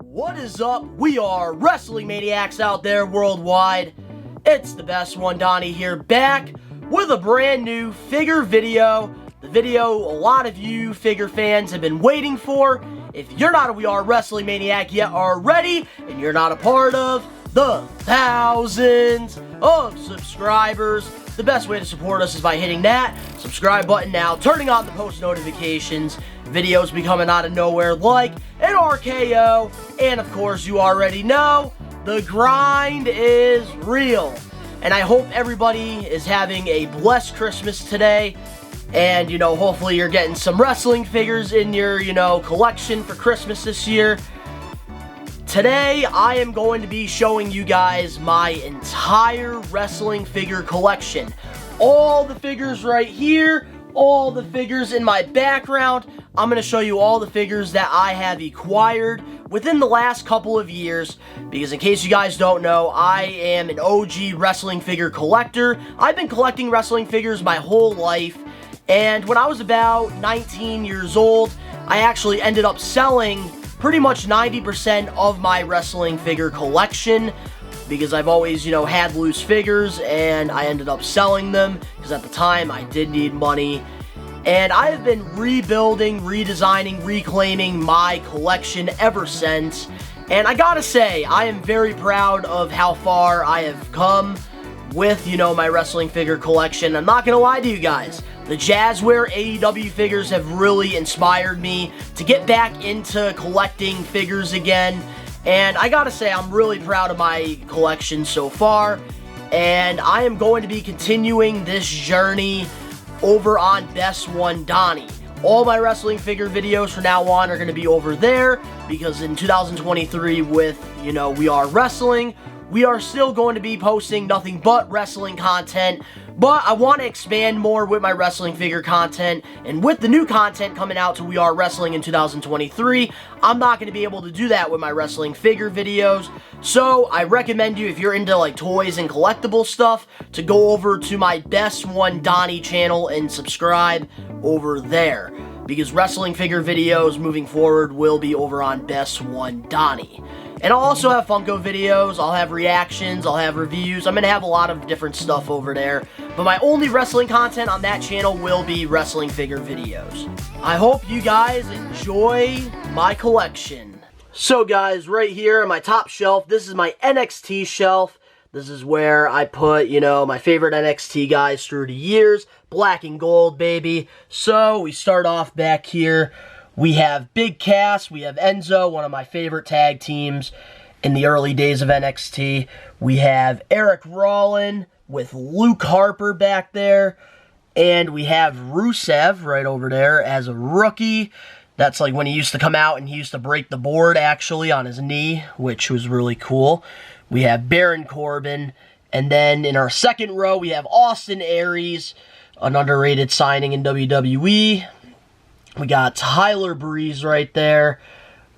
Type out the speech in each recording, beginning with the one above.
What is up? We are Wrestling Maniacs out there worldwide. It's the best one, Donnie here, back with a brand new figure video. The video a lot of you figure fans have been waiting for. If you're not a We Are Wrestling Maniac yet already, and you're not a part of the thousands of subscribers, the best way to support us is by hitting that subscribe button now, turning on the post notifications. Videos be coming out of nowhere like an RKO, and of course you already know, the grind is real. And I hope everybody is having a blessed Christmas today, and hopefully you're getting some wrestling figures in your collection for Christmas this year. Today I am going to be showing you guys my entire wrestling figure collection. All the figures right here, all the figures in my background. I'm going to show you all the figures that I have acquired within the last couple of years, because in case you guys don't know, I am an OG wrestling figure collector. I've been collecting wrestling figures my whole life, and when I was about 19 years old, I actually ended up selling pretty much 90% of my wrestling figure collection, because I've always, had loose figures, and I ended up selling them, because at the time, I did need money. And I have been rebuilding, redesigning, reclaiming my collection ever since. And I gotta say, I am very proud of how far I have come with, my wrestling figure collection. I'm not gonna lie to you guys. The Jazzware AEW figures have really inspired me to get back into collecting figures again. And I gotta say, I'm really proud of my collection so far. And I am going to be continuing this journey over on Best One Donnie. All my wrestling figure videos from now on are going to be over there, because in 2023 with, We Are Wrestling, we are still going to be posting nothing but wrestling content, but I want to expand more with my wrestling figure content, and with the new content coming out to We Are Wrestling in 2023, I'm not going to be able to do that with my wrestling figure videos. So I recommend you, if you're into like toys and collectible stuff, to go over to my Best One Donnie channel and subscribe over there, because wrestling figure videos moving forward will be over on Best One Donnie. And I'll also have Funko videos, I'll have reactions, I'll have reviews. I'm going to have a lot of different stuff over there. But my only wrestling content on that channel will be wrestling figure videos. I hope you guys enjoy my collection. So guys, right here on my top shelf, this is my NXT shelf. This is where I put, my favorite NXT guys through the years. Black and gold, baby. So we start off back here. We have Big Cass, we have Enzo, one of my favorite tag teams in the early days of NXT. We have Eric Rollin with Luke Harper back there. And we have Rusev right over there as a rookie. That's like when he used to come out and he used to break the board actually on his knee, which was really cool. We have Baron Corbin. And then in our second row, we have Austin Aries, an underrated signing in WWE. We got Tyler Breeze right there,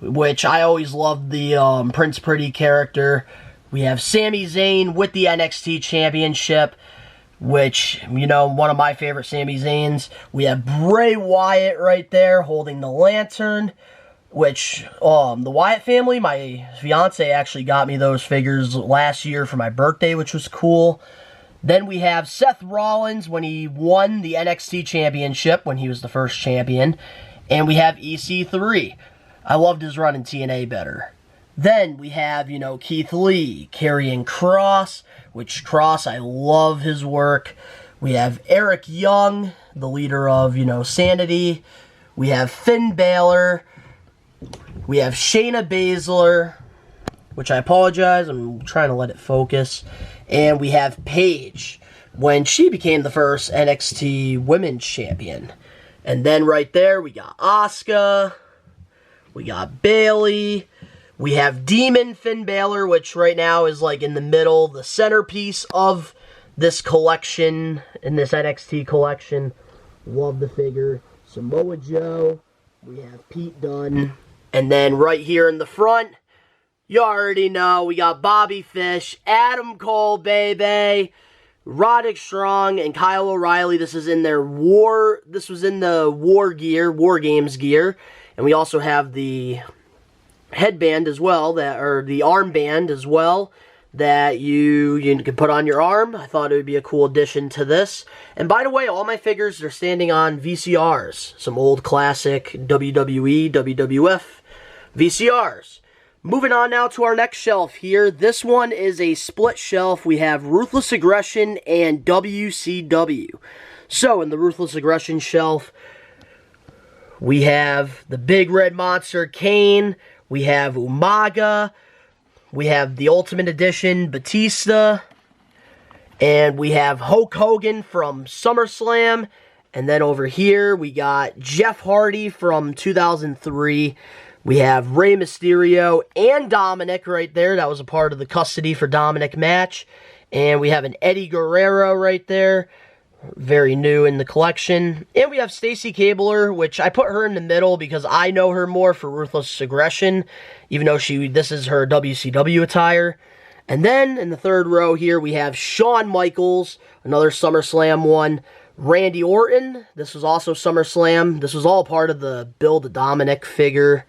which I always loved the Prince Pretty character. We have Sami Zayn with the NXT Championship, which, one of my favorite Sami Zayns. We have Bray Wyatt right there holding the lantern, which, the Wyatt family, my fiance actually got me those figures last year for my birthday, which was cool. Then we have Seth Rollins when he won the NXT Championship, when he was the first champion. And we have EC3. I loved his run in TNA better. Then we have, Keith Lee, Karrion Kross, which Kross, I love his work. We have Eric Young, the leader of, Sanity. We have Finn Balor. We have Shayna Baszler, which I apologize, I'm trying to let it focus. And we have Paige, when she became the first NXT Women's Champion. And then right there, we got Asuka, we got Bayley, we have Demon Finn Balor, which right now is like in the middle, the centerpiece of this collection, in this NXT collection. Love the figure. Samoa Joe, we have Pete Dunne. And then right here in the front, you already know, we got Bobby Fish, Adam Cole, baby, Roderick Strong, and Kyle O'Reilly. This is in their this was in the War Games gear. And we also have the headband as well, or the armband as well, that you can put on your arm. I thought it would be a cool addition to this. And by the way, all my figures are standing on VCRs. Some old classic WWE, WWF VCRs. Moving on now to our next shelf here. This one is a split shelf. We have Ruthless Aggression and WCW. So, in the Ruthless Aggression shelf, we have the Big Red Monster Kane. We have Umaga. We have the Ultimate Edition Batista. And we have Hulk Hogan from SummerSlam. And then over here, we got Jeff Hardy from 2003. We have Rey Mysterio and Dominic right there. That was a part of the custody for Dominic match. And we have an Eddie Guerrero right there. Very new in the collection. And we have Stacy Keibler, which I put her in the middle because I know her more for Ruthless Aggression, even though this is her WCW attire. And then in the third row here, we have Shawn Michaels, another SummerSlam one. Randy Orton, this was also SummerSlam. This was all part of the Build a Dominic figure.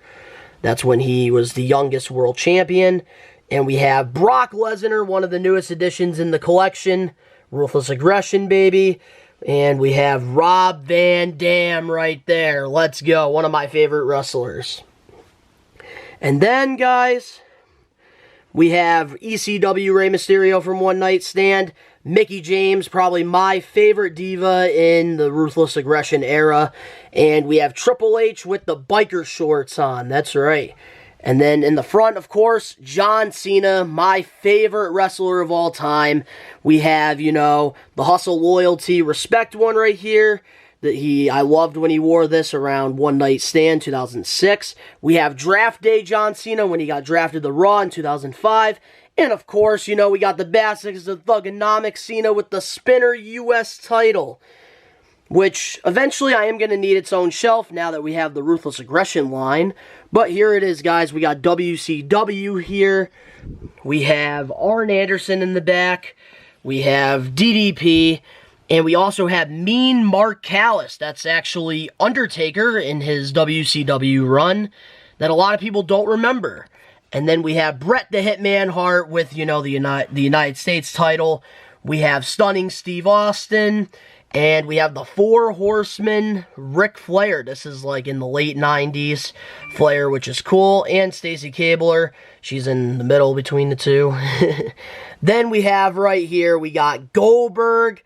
That's when he was the youngest world champion. And we have Brock Lesnar, one of the newest additions in the collection. Ruthless Aggression, baby. And we have Rob Van Dam right there. Let's go. One of my favorite wrestlers. And then, guys, we have ECW Rey Mysterio from One Night Stand. Mickie James, probably my favorite diva in the Ruthless Aggression era. And we have Triple H with the biker shorts on. That's right. And then in the front, of course, John Cena, my favorite wrestler of all time. We have, the Hustle, Loyalty, Respect one right here. I loved when he wore this around One Night Stand, 2006. We have Draft Day John Cena when he got drafted to Raw in 2005. And of course, we got the basics of Thugonomics Cena with the Spinner US title. Which, eventually, I am going to need its own shelf now that we have the Ruthless Aggression line. But here it is, guys. We got WCW here. We have Arn Anderson in the back. We have DDP. And we also have Mean Mark Callis. That's actually Undertaker in his WCW run that a lot of people don't remember. And then we have Bret the Hitman Hart with, the United States title. We have Stunning Steve Austin. And we have the Four Horsemen, Ric Flair. This is like in the late 90s. Flair, which is cool. And Stacy Keibler. She's in the middle between the two. Then we have right here, we got Goldberg.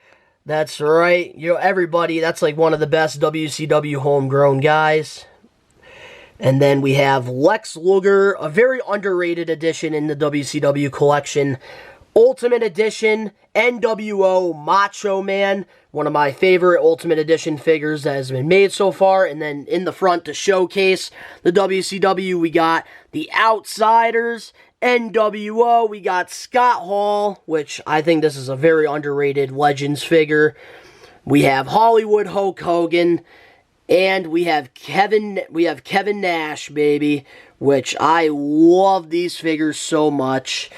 That's right. Everybody, that's like one of the best WCW homegrown guys. And then we have Lex Luger, a very underrated addition in the WCW collection. Ultimate Edition, NWO Macho Man, one of my favorite Ultimate Edition figures that has been made so far. And then in the front to showcase the WCW, we got the Outsiders, NWO, we got Scott Hall, which I think this is a very underrated Legends figure. We have Hollywood Hulk Hogan, and we have Kevin Nash, baby, which I love these figures so much.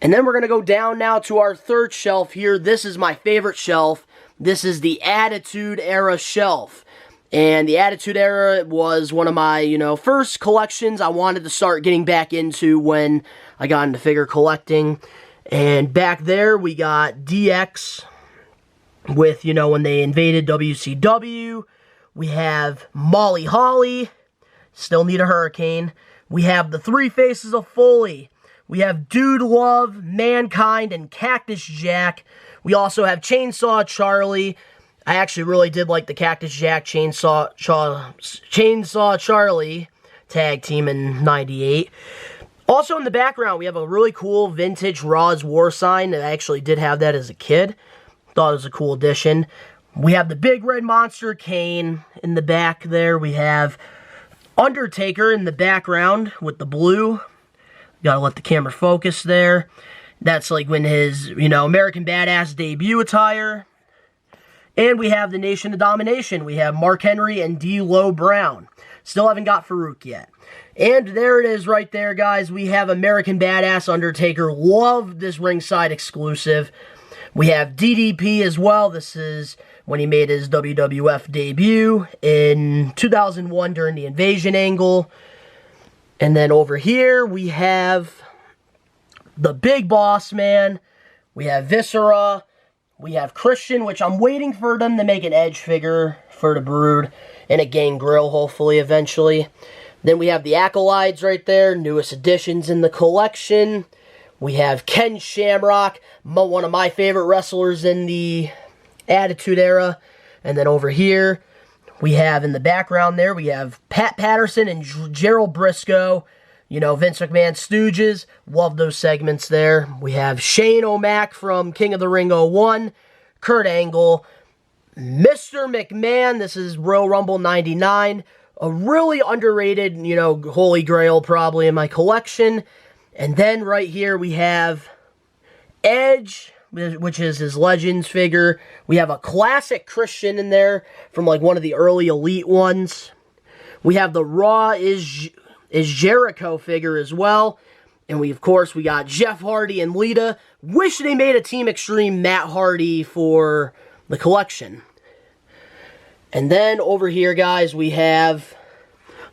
And then we're going to go down now to our third shelf here. This is my favorite shelf. This is the Attitude Era shelf. And the Attitude Era was one of my, first collections I wanted to start getting back into when I got into figure collecting. And back there we got DX with, when they invaded WCW. We have Molly Holly. Still need a hurricane. We have the Three Faces of Foley. We have Dude Love, Mankind, and Cactus Jack. We also have Chainsaw Charlie. I actually really did like the Cactus Jack Chainsaw Charlie tag team in '98. Also in the background, we have a really cool vintage Raw's War sign. I actually did have that as a kid. Thought it was a cool addition. We have the Big Red Monster Kane in the back there. We have Undertaker in the background with the blue. Gotta let the camera focus there. That's like when his, American Badass debut attire. And we have the Nation of Domination. We have Mark Henry and D'Lo Brown. Still haven't got Farouk yet. And there it is right there, guys. We have American Badass Undertaker. Love this ringside exclusive. We have DDP as well. This is when he made his WWF debut in 2001 during the Invasion angle. And then over here, we have the Big Boss Man. We have Viscera. We have Christian, which I'm waiting for them to make an Edge figure for the Brood. And a Gangrel, hopefully, eventually. Then we have the Acolytes right there. Newest additions in the collection. We have Ken Shamrock, one of my favorite wrestlers in the Attitude Era. And then over here, we have in the background there, we have Pat Patterson and Gerald Briscoe. You know, Vince McMahon's Stooges. Love those segments there. We have Shane O'Mac from King of the Ring '01. Kurt Angle. Mr. McMahon. This is Royal Rumble '99. A really underrated, you know, holy grail probably in my collection. And then right here we have Edge, which is his Legends figure. We have a classic Christian in there from like one of the early Elite ones. We have the Raw is Jericho figure as well. And we, of course, we got Jeff Hardy and Lita. Wish they made a Team Extreme Matt Hardy for the collection. And then over here, guys, we have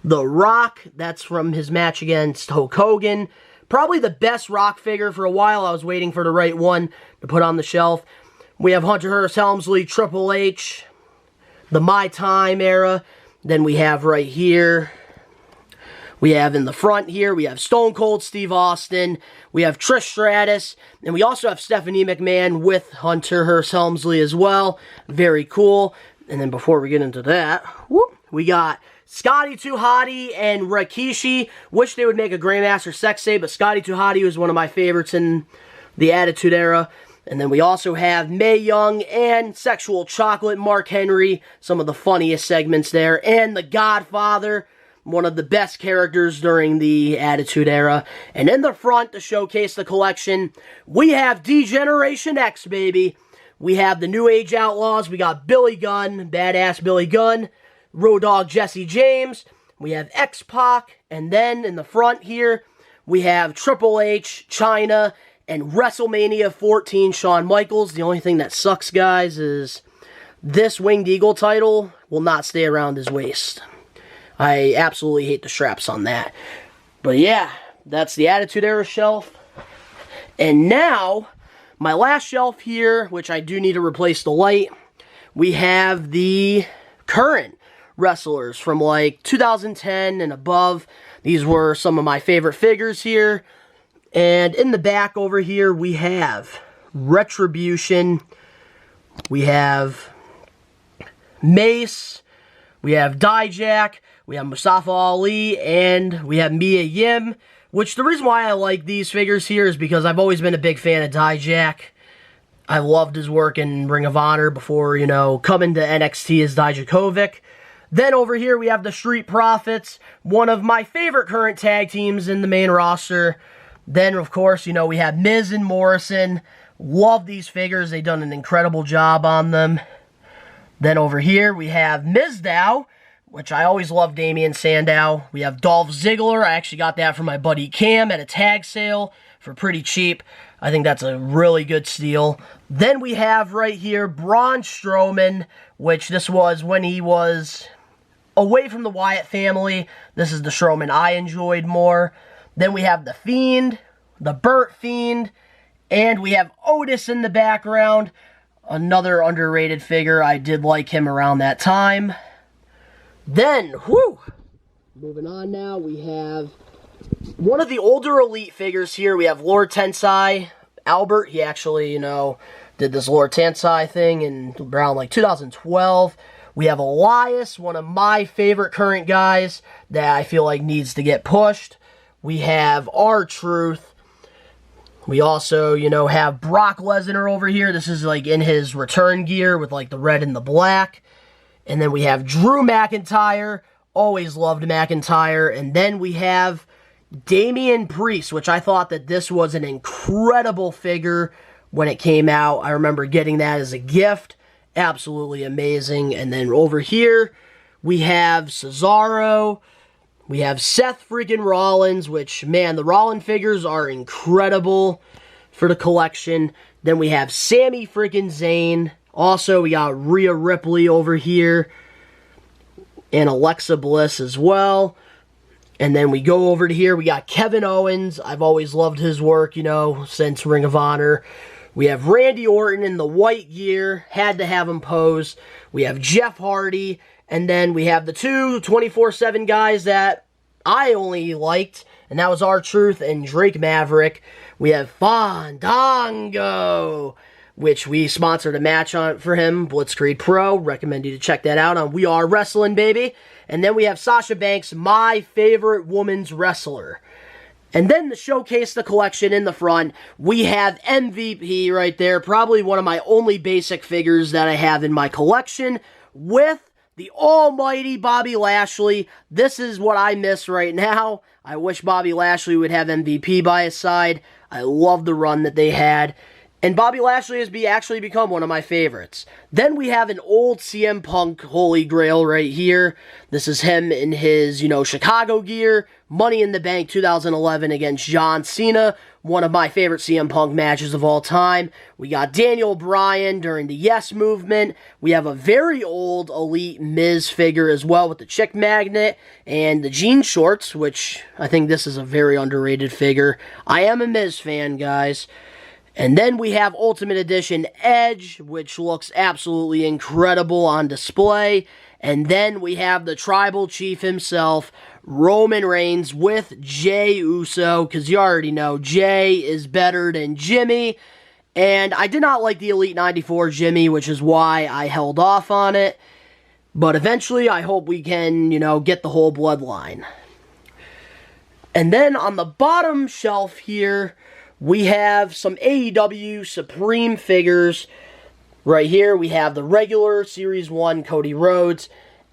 The Rock. That's from his match against Hulk Hogan. Probably the best Rock figure for a while. I was waiting for the right one to put on the shelf. We have Hunter Hearst Helmsley, Triple H, the My Time era. Then we have right here, we have in the front here, we have Stone Cold Steve Austin. We have Trish Stratus. And we also have Stephanie McMahon with Hunter Hearst Helmsley as well. Very cool. And then before we get into that, we got Scotty 2 Hotty and Rikishi. Wish they would make a Grandmaster Sex Tape, but Scotty 2 Hotty was one of my favorites in the Attitude Era. And then we also have Mae Young and Sexual Chocolate, Mark Henry. Some of the funniest segments there. And The Godfather, one of the best characters during the Attitude Era. And in the front, to showcase the collection, we have D-Generation X, baby. We have the New Age Outlaws. We got Billy Gunn, badass Billy Gunn. Road Dogg Jesse James. We have X-Pac. And then in the front here, we have Triple H, Chyna, and WrestleMania 14 Shawn Michaels. The only thing that sucks, guys, is this Winged Eagle title will not stay around his waist. I absolutely hate the straps on that. But yeah, that's the Attitude Era shelf. And now, my last shelf here, which I do need to replace the light, we have the current wrestlers from like 2010 and above. These were some of my favorite figures here. And in the back over here, we have Retribution. We have Mace. We have Dijak. We have Mustafa Ali. And we have Mia Yim. Which the reason why I like these figures here is because I've always been a big fan of Dijak. I loved his work in Ring of Honor before, you know, coming to NXT as Dijakovic. Then over here we have the Street Profits, one of my favorite current tag teams in the main roster. Then, of course, you know, we have Miz and Morrison. Love these figures. They've done an incredible job on them. Then over here we have Mizdow, which I always love Damian Sandow. We have Dolph Ziggler. I actually got that from my buddy Cam at a tag sale for pretty cheap. I think that's a really good steal. Then we have right here Braun Strowman, which this was when he was away from the Wyatt family. This is the Strowman I enjoyed more. Then we have The Fiend, the Burt Fiend, and we have Otis in the background. Another underrated figure. I did like him around that time. Then, moving on now, we have one of the older Elite figures here. We have Lord Tensai Albert. He actually, you know, did this Lord Tensai thing in around like 2012. We have Elias, one of my favorite current guys that I feel like needs to get pushed. We have R-Truth. We also, you know, have Brock Lesnar over here. This is like in his return gear with like the red and the black. And then we have Drew McIntyre. Always loved McIntyre. And then we have Damian Priest, which I thought that this was an incredible figure when it came out. I remember getting that as a gift. Absolutely amazing. And then over here, we have Cesaro. We have Seth freaking Rollins, which, man, the Rollins figures are incredible for the collection. Then we have Sami freaking Zayn. Also, we got Rhea Ripley over here. And Alexa Bliss as well. And then we go over to here, we got Kevin Owens. I've always loved his work, you know, since Ring of Honor. We have Randy Orton in the white gear, had to have him pose. We have Jeff Hardy, and then we have the two 24/7 guys that I only liked, and that was R-Truth and Drake Maverick. We have Fandango, which we sponsored a match on for him, Blitzkrieg Pro. Recommend you to check that out on We Are Wrestling, baby. And then we have Sasha Banks, my favorite women's wrestler. And then to showcase the collection in the front, we have MVP right there, probably one of my only basic figures that I have in my collection, with the almighty Bobby Lashley. This is what I miss right now. I wish Bobby Lashley would have MVP by his side. I love the run that they had. And Bobby Lashley has actually become one of my favorites. Then we have an old CM Punk Holy Grail right here. This is him in his, you know, Chicago gear. Money in the Bank 2011 against John Cena. One of my favorite CM Punk matches of all time. We got Daniel Bryan during the Yes Movement. We have a very old Elite Miz figure as well with the chick magnet and the jean shorts, which I think this is a very underrated figure. I am a Miz fan, guys. And then we have Ultimate Edition Edge, which looks absolutely incredible on display. And then we have the Tribal Chief himself, Roman Reigns, with Jey Uso, because you already know Jey is better than Jimmy. And I did not like the Elite 94 Jimmy, which is why I held off on it. But eventually, I hope we can, you know, get the whole bloodline. And then on the bottom shelf here, we have some AEW Supreme figures. Right here, we have the regular Series 1 Cody Rhodes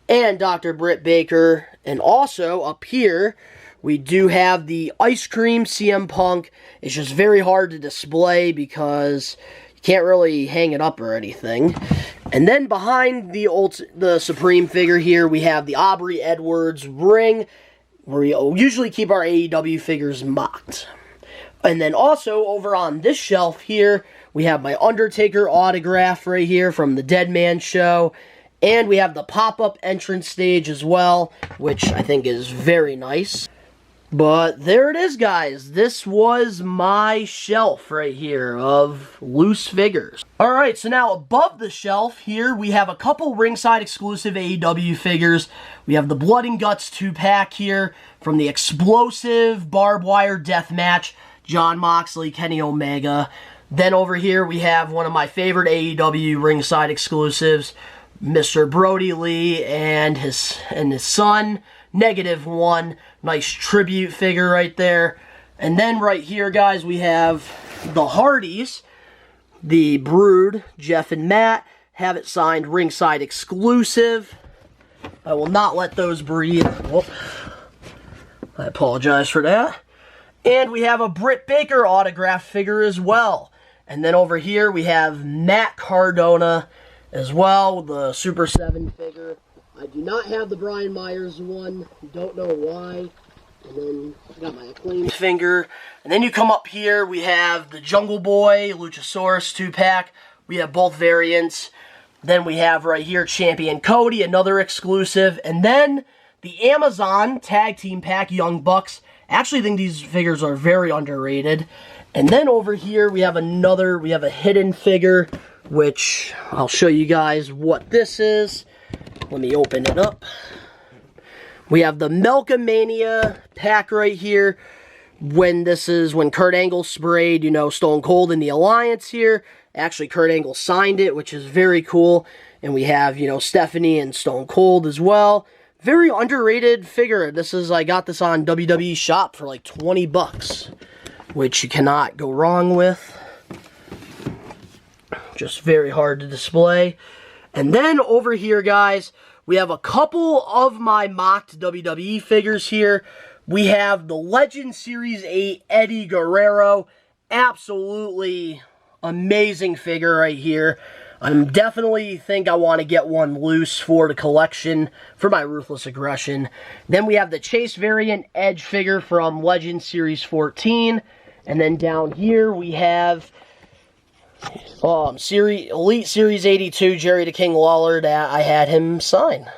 and Dr. Britt Baker. And also, up here, we do have the Ice Cream CM Punk. It's just very hard to display because you can't really hang it up or anything. And then behind the Supreme figure here, we have the Aubrey Edwards ring, where we usually keep our AEW figures mocked. And then also, over on this shelf here, we have my Undertaker autograph right here from the Dead Man Show. And we have the pop-up entrance stage as well, which I think is very nice. But there it is, guys. This was my shelf right here of loose figures. Alright, so now above the shelf here, we have a couple ringside exclusive AEW figures. We have the Blood and Guts 2-pack here from the Explosive Barbed Wire Death Match. Jon Moxley, Kenny Omega. Then over here we have one of my favorite AEW ringside exclusives, Mr. Brody Lee and his son, -1. Nice tribute figure right there. And then right here, guys, we have the Hardys, the Brood, Jeff and Matt, have it signed ringside exclusive. I will not let those breathe. Whoop. I apologize for that. And we have a Britt Baker autograph figure as well. And then over here we have Matt Cardona as well, the Super 7 figure. I do not have the Brian Myers one. Don't know why. And then I got my Acclaimed finger. And then you come up here, we have the Jungle Boy, Luchasaurus 2-pack. We have both variants. Then we have right here Champion Cody, another exclusive. And then the Amazon Tag Team Pack, Young Bucks. I actually think these figures are very underrated. And then over here we have a hidden figure, which I'll show you guys what this is. Let me open it up. We have the Melkamania pack right here. When Kurt Angle sprayed, you know, Stone Cold in the Alliance here. Actually, Kurt Angle signed it, which is very cool. And we have, you know, Stephanie and Stone Cold as well. Very underrated figure. I got this on WWE Shop for like 20 bucks, which you cannot go wrong with. Just very hard to display. And then over here, guys, we have a couple of my mocked WWE figures here. We have the Legend Series 8 Eddie Guerrero. Absolutely amazing figure right here. I definitely think I want to get one loose for the collection for my Ruthless Aggression. Then we have the Chase variant Edge figure from Legend Series 14. And then down here we have Elite Series 82 Jerry the King Lawler that I had him sign.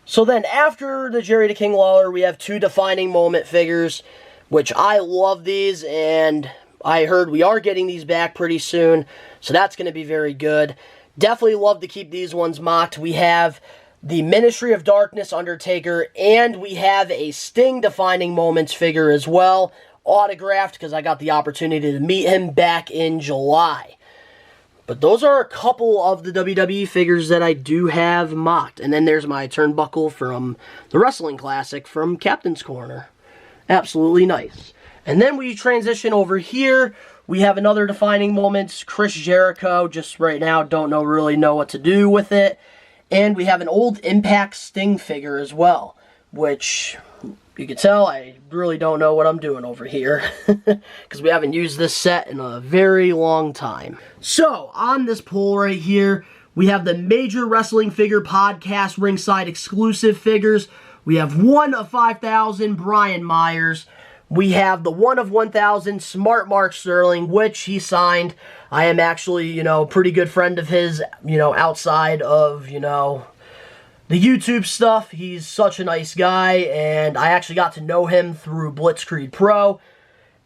So then after the Jerry the King Lawler, we have 2 defining moment figures, which I love these, and I heard we are getting these back pretty soon, so that's going to be very good. Definitely love to keep these ones mocked. We have the Ministry of Darkness Undertaker, and we have a Sting Defining Moments figure as well, autographed, because I got the opportunity to meet him back in July. But those are a couple of the WWE figures that I do have mocked. And then there's my turnbuckle from the Wrestling Classic from Captain's Corner. Absolutely nice. And then we transition over here. We have another Defining Moments, Chris Jericho. Just right now, don't really know what to do with it. And we have an old Impact Sting figure as well, which you can tell I really don't know what I'm doing over here, because we haven't used this set in a very long time. So, on this pull right here, we have the Major Wrestling Figure Podcast Ringside exclusive figures. We have 1 of 5,000 Brian Myers. We have the 1 of 1,000 Smart Mark Sterling, which he signed. I am actually, a pretty good friend of his, outside of, the YouTube stuff. He's such a nice guy, and I actually got to know him through Blitzkrieg Pro.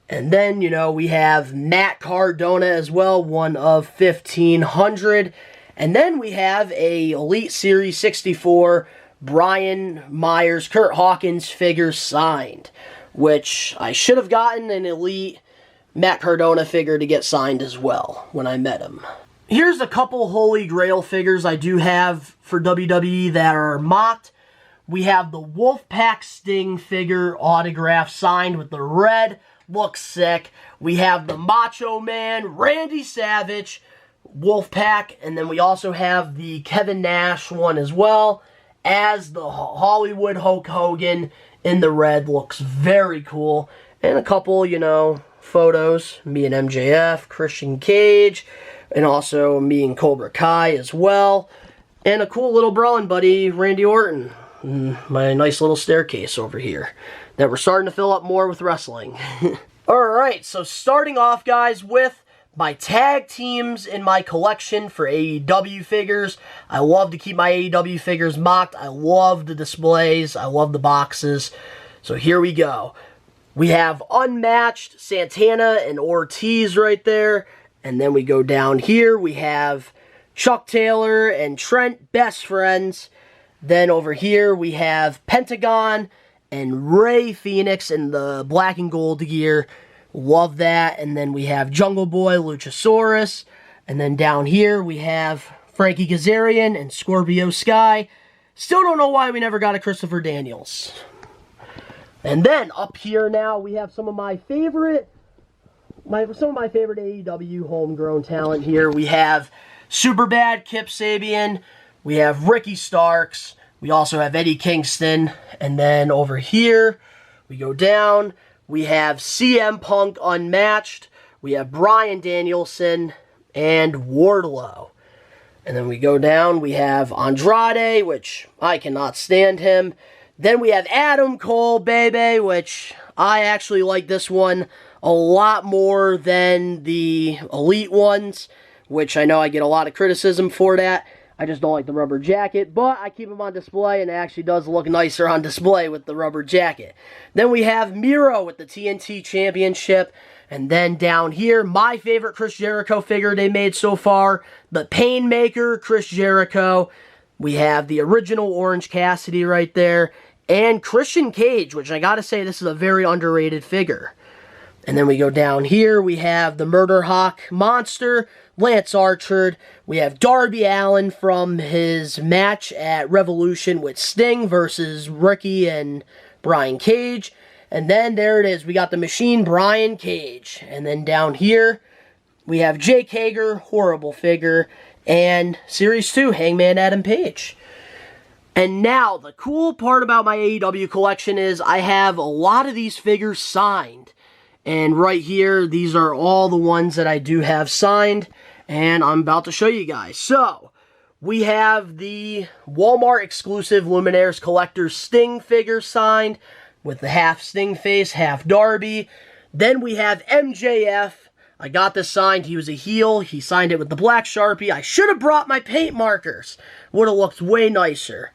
And then, we have Matt Cardona as well, 1 of 1,500. And then we have a Elite Series 64 Brian Myers, Kurt Hawkins figure signed, which I should have gotten an Elite Matt Cardona figure to get signed as well when I met him. Here's a couple Holy Grail figures I do have for WWE that are mocked. We have the Wolfpack Sting figure autograph signed with the red. Looks sick. We have the Macho Man, Randy Savage, Wolfpack. And then we also have the Kevin Nash one as well as the Hollywood Hulk Hogan in the red. Looks very cool. And a couple, photos. Me and MJF, Christian Cage, and also me and Cobra Kai as well. And a cool little brawling buddy, Randy Orton. My nice little staircase over here that we're starting to fill up more with wrestling. Alright, so starting off, guys, with my tag teams in my collection for AEW figures. I love to keep my AEW figures mocked. I love the displays. I love the boxes. So here we go. We have Unmatched, Santana, and Ortiz right there. And then we go down here, we have Chuck Taylor and Trent, best friends. Then over here, we have Pentagon and Rey Fenix in the black and gold gear. Love that. And then we have Jungle Boy, Luchasaurus. And then down here, we have Frankie Kazarian and Scorpio Sky. Still don't know why we never got a Christopher Daniels. And then up here now, we have some of my favorite AEW homegrown talent here. We have Superbad Kip Sabian. We have Ricky Starks. We also have Eddie Kingston. And then over here, we go down. We have CM Punk Unmatched. We have Bryan Danielson and Wardlow. And then we go down. We have Andrade, which I cannot stand him. Then we have Adam Cole, baby, which I actually like this one a lot more than the Elite ones, which I know I get a lot of criticism for that. I just don't like the rubber jacket, but I keep them on display, and it actually does look nicer on display with the rubber jacket. Then we have Miro with the TNT Championship, and then down here, my favorite Chris Jericho figure they made so far, the Painmaker Chris Jericho. We have the original Orange Cassidy right there, and Christian Cage, which I gotta say, this is a very underrated figure. And then we go down here, we have the Murder Hawk Monster, Lance Archer. We have Darby Allin from his match at Revolution with Sting versus Ricky and Brian Cage. And then there it is, we got the Machine Brian Cage. And then down here, we have Jake Hager, horrible figure, and Series 2, Hangman Adam Page. And now, the cool part about my AEW collection is I have a lot of these figures signed. And right here, these are all the ones that I do have signed, and I'm about to show you guys. So, we have the Walmart exclusive Luminaires Collector Sting figure signed, with the half Sting face, half Darby. Then we have MJF. I got this signed. He was a heel. He signed it with the black Sharpie. I should have brought my paint markers. Would have looked way nicer.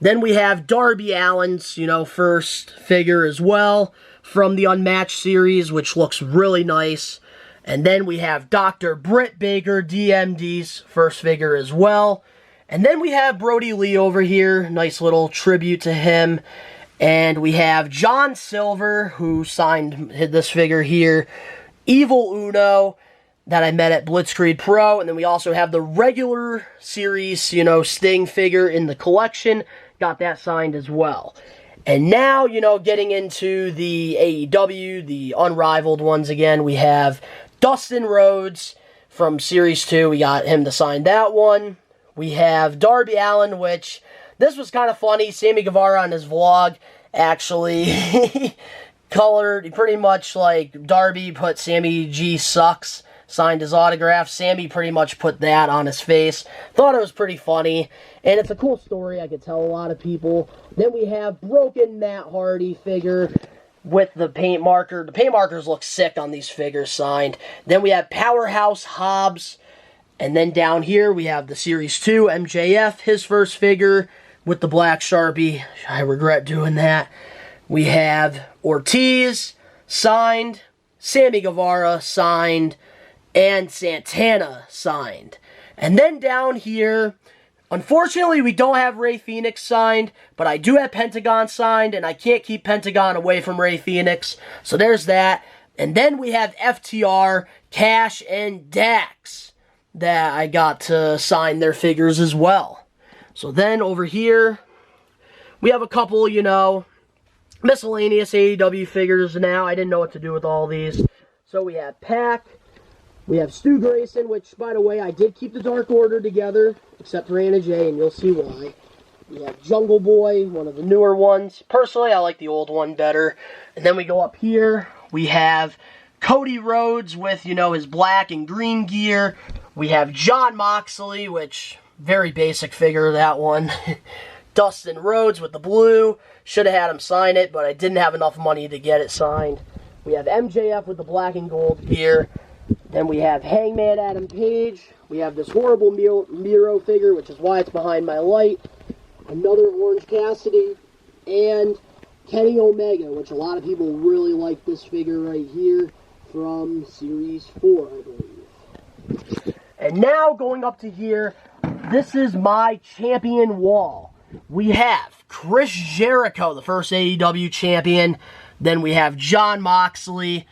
Then we have Darby Allin's, first figure as well from the Unmatched series, which looks really nice. And then we have Dr. Britt Baker, DMD's first figure as well. And then we have Brody Lee over here, nice little tribute to him. And we have John Silver, who signed this figure here. Evil Uno, that I met at Blitzkrieg Pro. And then we also have the regular series, Sting figure in the collection. Got that signed as well. And now, getting into the AEW, the unrivaled ones again, we have Dustin Rhodes from Series 2. We got him to sign that one. We have Darby Allin, which, this was kind of funny. Sammy Guevara on his vlog actually colored, pretty much like Darby put Sammy G sucks, signed his autograph. Sammy pretty much put that on his face. Thought it was pretty funny. And it's a cool story. I could tell a lot of people. Then we have Broken Matt Hardy figure with the paint marker. The paint markers look sick on these figures signed. Then we have Powerhouse Hobbs. And then down here we have the Series 2 MJF, his first figure with the black Sharpie. I regret doing that. We have Ortiz signed, Sammy Guevara signed, and Santana signed. And then down here, unfortunately, we don't have Rey Fenix signed, but I do have Pentagon signed, and I can't keep Pentagon away from Rey Fenix, so there's that. And then we have FTR, Cash, and Dax that I got to sign their figures as well. So then over here, we have a couple, miscellaneous AEW figures now. I didn't know what to do with all these. So we have Pac. We have Stu Grayson, which, by the way, I did keep the Dark Order together, except for Anna Jay, and you'll see why. We have Jungle Boy, one of the newer ones. Personally, I like the old one better. And then we go up here. We have Cody Rhodes with, his black and green gear. We have Jon Moxley, which, very basic figure, that one. Dustin Rhodes with the blue. Should have had him sign it, but I didn't have enough money to get it signed. We have MJF with the black and gold gear. Then we have Hangman Adam Page. We have this horrible Miro figure, which is why it's behind my light. Another Orange Cassidy. And Kenny Omega, which a lot of people really like this figure right here from Series 4, I believe. And now, going up to here, this is my champion wall. We have Chris Jericho, the first AEW champion. Then we have Jon Moxley.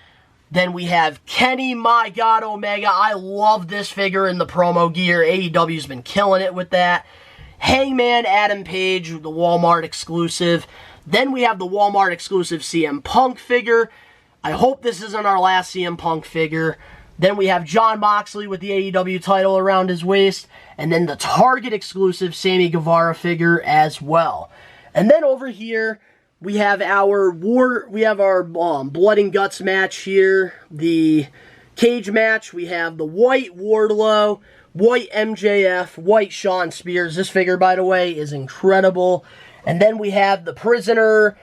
Then we have Kenny, my God, Omega. I love this figure in the promo gear. AEW's been killing it with that. Hangman Adam Page, the Walmart exclusive. Then we have the Walmart exclusive CM Punk figure. I hope this isn't our last CM Punk figure. Then we have Jon Moxley with the AEW title around his waist. And then the Target exclusive Sammy Guevara figure as well. And then over here, we have our Blood and Guts match here. The cage match. We have the white Wardlow, white MJF, white Shawn Spears. This figure, by the way, is incredible. And then we have the Prisoner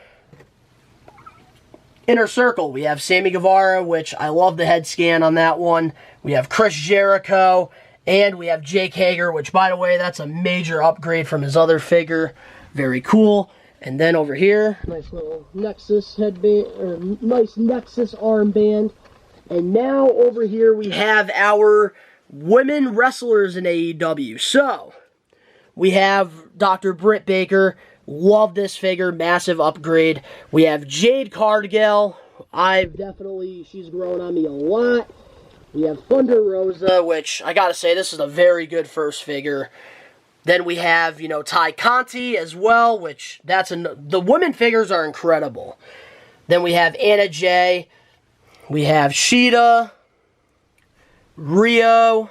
Inner Circle. We have Sammy Guevara, which I love the head scan on that one. We have Chris Jericho, and we have Jake Hager, which, by the way, that's a major upgrade from his other figure. Very cool. And then over here, nice little Nexus headband, or nice Nexus armband. And now over here we have our women wrestlers in AEW. So, we have Dr. Britt Baker. Love this figure, massive upgrade. We have Jade Cargill. She's grown on me a lot. We have Thunder Rosa, which I gotta say, this is a very good first figure. Then we have, Ty Conti as well, which the women figures are incredible. Then we have Anna Jay. We have Sheeta, Rio,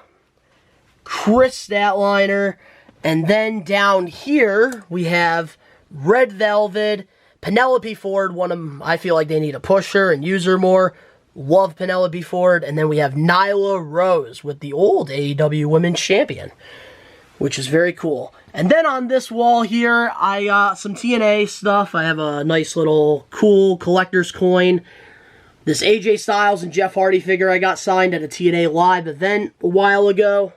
Chris Statlander, and then down here we have Red Velvet, Penelope Ford. I feel like they need to push her and use her more. Love Penelope Ford. And then we have Nyla Rose with the old AEW Women's Champion, which is very cool. And then on this wall here, I got some TNA stuff. I have a nice little cool collector's coin. This AJ Styles and Jeff Hardy figure I got signed at a TNA Live event a while ago.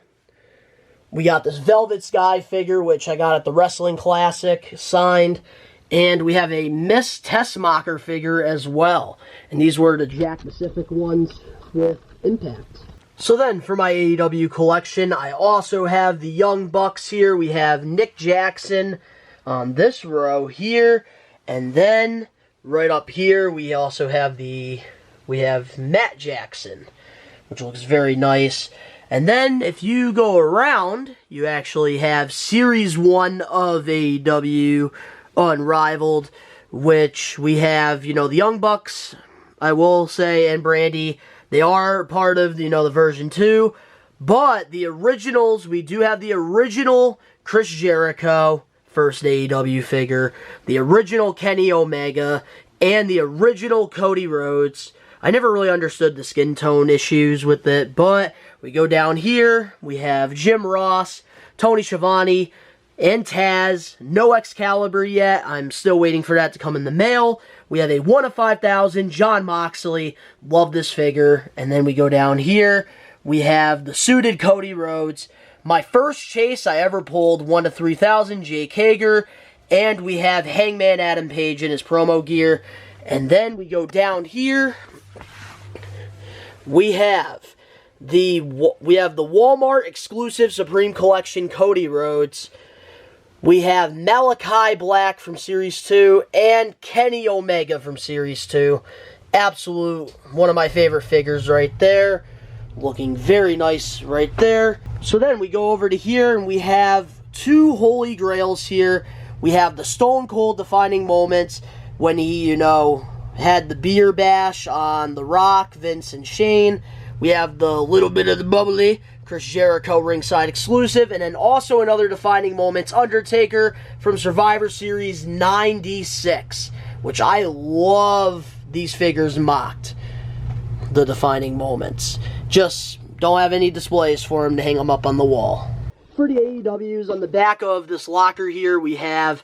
We got this Velvet Sky figure, which I got at the Wrestling Classic, signed. And we have a Miss Tessmacher figure as well. And these were the Jack Pacific ones with Impact. So then, for my AEW collection, I also have the Young Bucks here. We have Nick Jackson on this row here. And then, right up here, we also have Matt Jackson, which looks very nice. And then, if you go around, you actually have Series 1 of AEW Unrivaled, which we have, the Young Bucks, I will say, and Brandy. They are part of, the version 2. But the originals, we do have the original Chris Jericho, first AEW figure, the original Kenny Omega, and the original Cody Rhodes. I never really understood the skin tone issues with it, but we go down here, we have Jim Ross, Tony Schiavone, and Taz. No Excalibur yet. I'm still waiting for that to come in the mail. We have a 1 of 5,000, Jon Moxley. Love this figure. And then we go down here, we have the suited Cody Rhodes. My first chase I ever pulled, 1 of 3,000, Jake Hager. And we have Hangman Adam Page in his promo gear. And then we go down here, we have the Walmart exclusive Supreme Collection Cody Rhodes. We have Malachi Black from Series 2 and Kenny Omega from Series 2. Absolute, one of my favorite figures right there. Looking very nice right there. So then we go over to here and we have 2 Holy Grails here. We have the Stone Cold defining moments when he, had the beer bash on The Rock, Vince, and Shane. We have the little bit of the bubbly Chris Jericho ringside exclusive, and then also another defining moments, Undertaker from Survivor Series 96, which I love these figures mocked, the defining moments. Just don't have any displays for them to hang them up on the wall. For the AEWs, on the back of this locker here, we have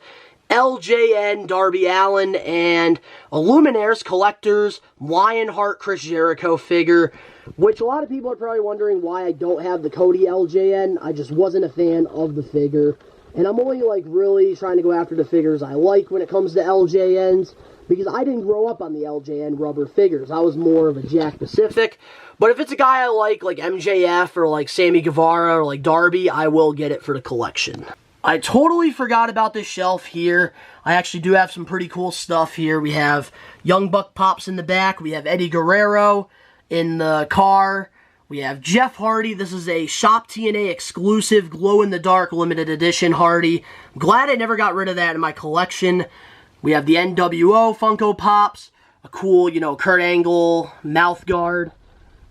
LJN Darby Allin and Illuminaires Collectors Lionheart Chris Jericho figure, which a lot of people are probably wondering why I don't have the Cody LJN. I just wasn't a fan of the figure. And I'm only really trying to go after the figures I like when it comes to LJNs, because I didn't grow up on the LJN rubber figures. I was more of a Jack Pacific. But if it's a guy I like MJF or Sammy Guevara or Darby, I will get it for the collection. I totally forgot about this shelf here. I actually do have some pretty cool stuff here. We have Young Buck Pops in the back. We have Eddie Guerrero in the car. We have Jeff Hardy. This is a Shop TNA exclusive glow-in-the-dark limited edition Hardy. I'm glad I never got rid of that in my collection. We have the NWO Funko Pops. A cool, Kurt Angle mouth guard.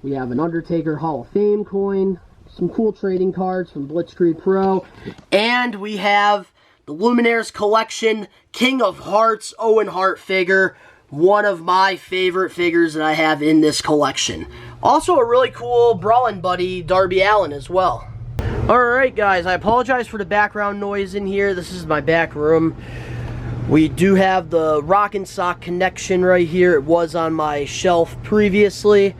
We have an Undertaker Hall of Fame coin. Some cool trading cards from Blitzkrieg Pro. And we have the Luminaires Collection King of Hearts Owen Hart figure. One of my favorite figures that I have in this collection. Also a really cool Brawlin' Buddy Darby Allin as well. Alright guys, I apologize for the background noise in here. This is my back room. We do have the Rock and Sock Connection right here. It was on my shelf previously.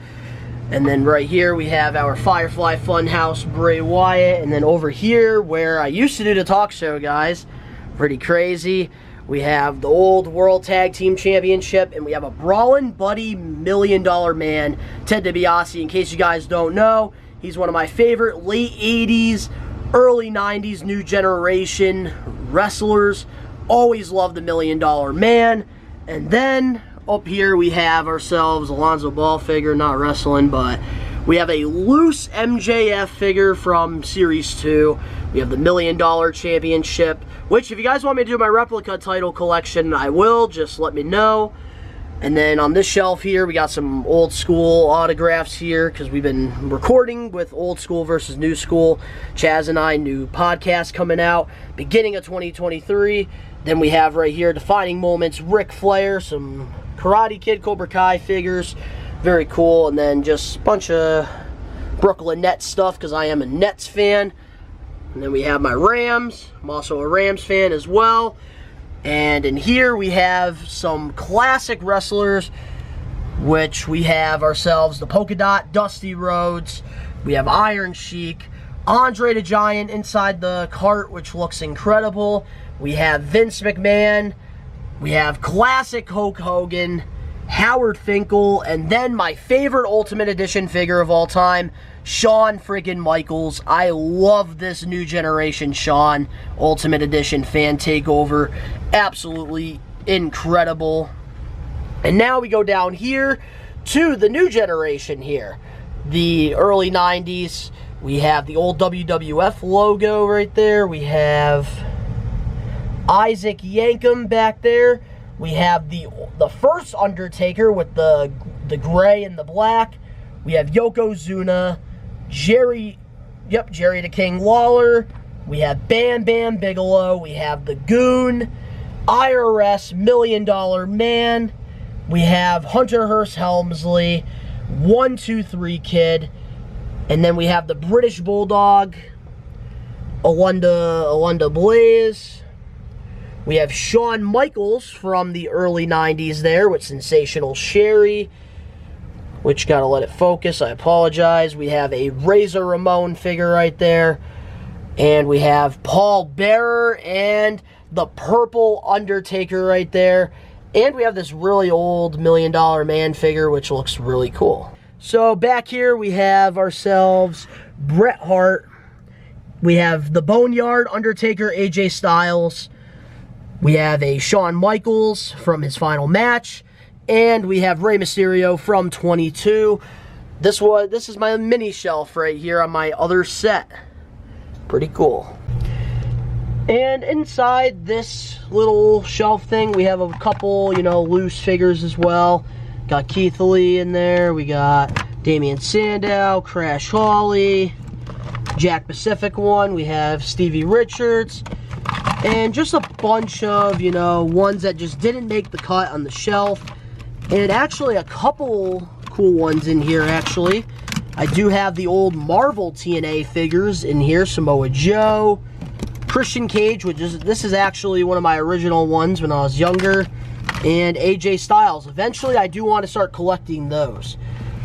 And then right here we have our Firefly Funhouse Bray Wyatt. And then over here where I used to do the talk show, guys, pretty crazy, we have the old World Tag Team Championship, and we have a Brawlin' Buddy $1 Million Man, Ted DiBiase. In case you guys don't know, he's one of my favorite late 80s, early 90s new generation wrestlers. Always loved the $1 Million Man. And then up here we have ourselves Alonzo Ball figure, not wrestling, but we have a loose MJF figure from Series 2. We have the $1 Million Championship, which if you guys want me to do my replica title collection, I will. Just let me know. And then on this shelf here, we got some old school autographs here, because we've been recording with old school versus new school. Chaz and I, new podcast coming out, beginning of 2023. Then we have right here, Defining Moments, Ric Flair, some Karate Kid, Cobra Kai figures. Very cool. And then just a bunch of Brooklyn Nets stuff, because I am a Nets fan. And then we have my Rams. I'm also a Rams fan as well. And in here we have some classic wrestlers, which we have ourselves the Polka Dot Dusty Rhodes. We have Iron Sheik, Andre the Giant inside the cart, which looks incredible. We have Vince McMahon. We have classic Hulk Hogan, Howard Finkel, and then my favorite Ultimate Edition figure of all time, Shawn friggin' Michaels. I love this new generation Shawn Ultimate Edition fan takeover. Absolutely incredible. And now we go down here to the new generation here. The early 90s. We have the old WWF logo right there. We have Isaac Yankem back there. We have the first Undertaker with the gray and the black. We have Yokozuna, Jerry the King Lawler. We have Bam Bam Bigelow. We have the Goon, IRS $1 Million Man. We have Hunter Hearst Helmsley, 1-2-3 Kid. And then we have the British Bulldog, Alunda Blaze. We have Shawn Michaels from the early 90s there with Sensational Sherry, which gotta let it focus, I apologize. We have a Razor Ramon figure right there. And we have Paul Bearer and the purple Undertaker right there. And we have this really old $1 Million Man figure, which looks really cool. So back here we have ourselves Bret Hart. We have the Boneyard Undertaker, AJ Styles. We have a Shawn Michaels from his final match. And we have Rey Mysterio from 22. This is my mini shelf right here on my other set. Pretty cool. And inside this little shelf thing, we have a couple, loose figures as well. Got Keith Lee in there. We got Damian Sandow, Crash Holly, Jack Pacific one. We have Stevie Richards. And just a bunch of, ones that just didn't make the cut on the shelf. And actually a couple cool ones in here, actually. I do have the old Marvel TNA figures in here. Samoa Joe, Christian Cage, this is actually one of my original ones when I was younger. And AJ Styles. Eventually, I do want to start collecting those.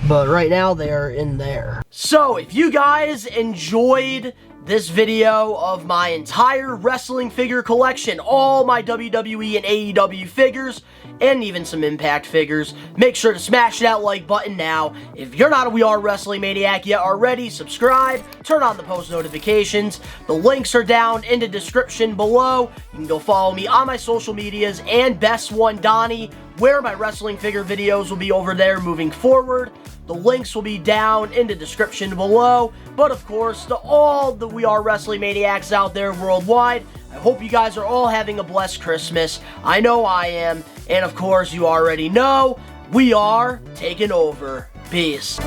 But right now, they're in there. So, if you guys enjoyed this video of my entire wrestling figure collection, all my WWE and AEW figures, and even some Impact figures, make sure to smash that like button now. If you're not a We Are Wrestling Maniac yet already, subscribe, turn on the post notifications. The links are down in the description below. You can go follow me on my social medias and Best One Donnie, where my wrestling figure videos will be over there moving forward. The links will be down in the description below. But of course, to all the We Are Wrestling Maniacs out there worldwide, I hope you guys are all having a blessed Christmas. I know I am. And of course, you already know, we are taking over. Peace.